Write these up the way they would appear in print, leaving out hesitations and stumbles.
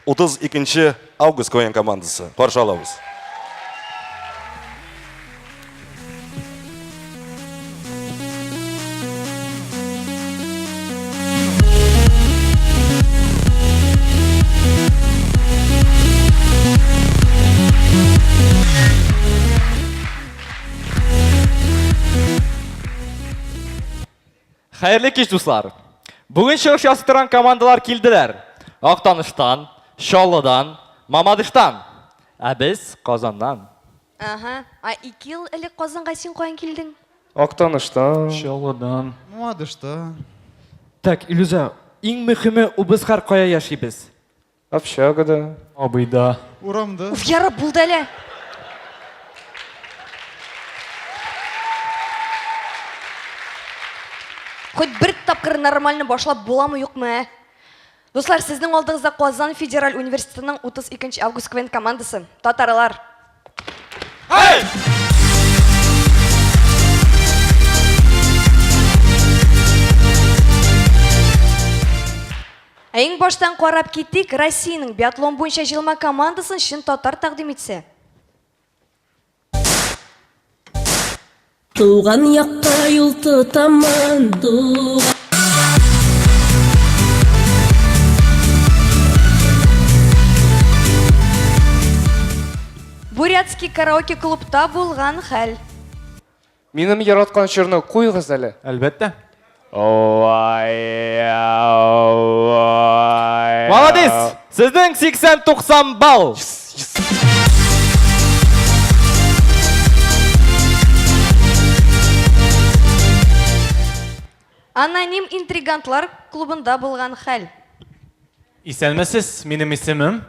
32 август КВН командасы. Қаршы алабыз. Xayrli kech do'stlar. Bugun shirik yastıran komandalar keldilar. Aqtanishdan, Shollidan, Mamadishdan. Biz Qozondan. Aha. 2 yıl elek Qozonga sen qo'yan kelding. Aqtanishdan, Shollidan. Mamadishdan. Tak, Ilyuza, eng muhimi u biz har qoya yashaymiz. Общагада, Obida. Uramda. Uf, yarab buldu hele. Хоть bir tapqır normalni boshlab bo'lamı yo'qmi? Do'stlar, sizning oldingizda Qozon Federal Universitetining 32 avgust КВН komandasi. Tatarlar. Hey! Eng boshdan qarab ketdik, Rossiyaning biatlon bo'yicha jilma komandasini shin Tatar taqdim etsa. Туған яққа юл тұтамын, туған. Бурятский караоке клубта болған хәл. Минем яраткан чорны куйгыз әле. Әлбәттә. Молодец! Sizning 80-90 ball. Anonim intrigantlar klubunda bo'lgan hal. Исәнмесез, минем исемем?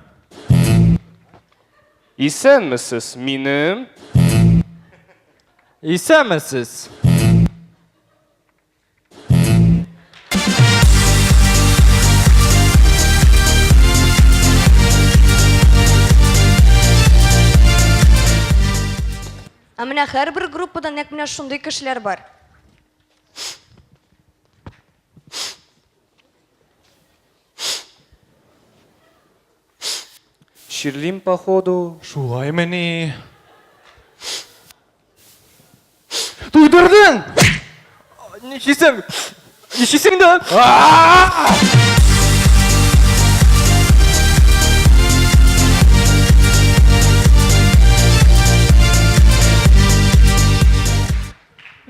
Исәнмесез, минем? Исәнмесез. Менә һәрбер группада нәкъ менә шундый кешеләр бар. Ширлим походу. Шулаймы ни? Туйдырдың! Нешесің? Нешесің да?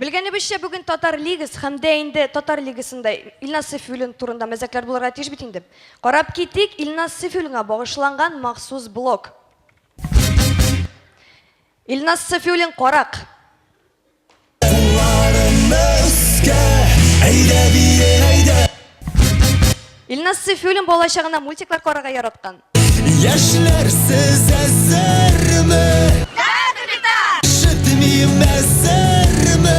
Белгәнебезчә, бүген Татар Лигасы һәм дә инде Татар Лигасында Илназ Сәфиуллин турында мәзәкләр булырга тиеш бит инде. Карап китик, Илназ Сәфиуллинга багышланган махсус блог. Илназ Сәфиуллин карак. Илназ Сәфиуллин балачагында мультиклар карарга яраткан. Яшьләрсез әзерме? Шытмыйм әзерме?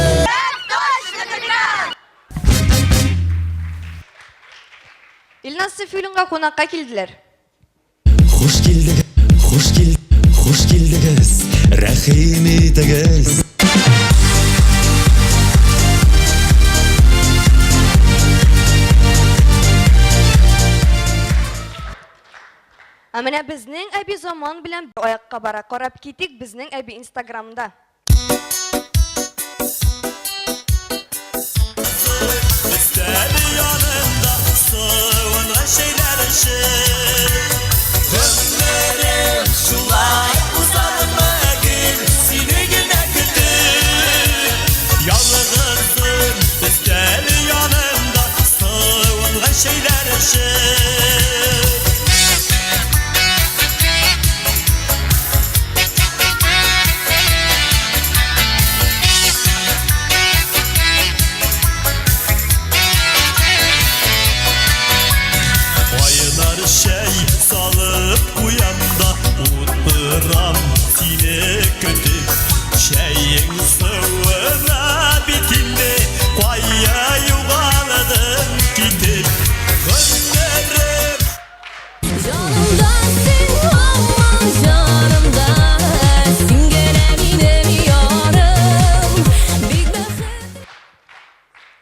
Илназ Сәфиуллинга кунакка килделәр. Хуш килдегез, рәхим итегез. Менә безнең әби заман белән аякка бара. Карап китик безнең әби Инстаграмда.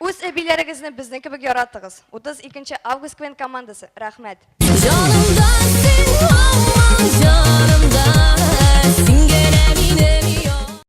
Үз әбиләрегезне безнең кебек яратыгыз. 32 август КВН командасы. Рәхмәт. Жанымда сен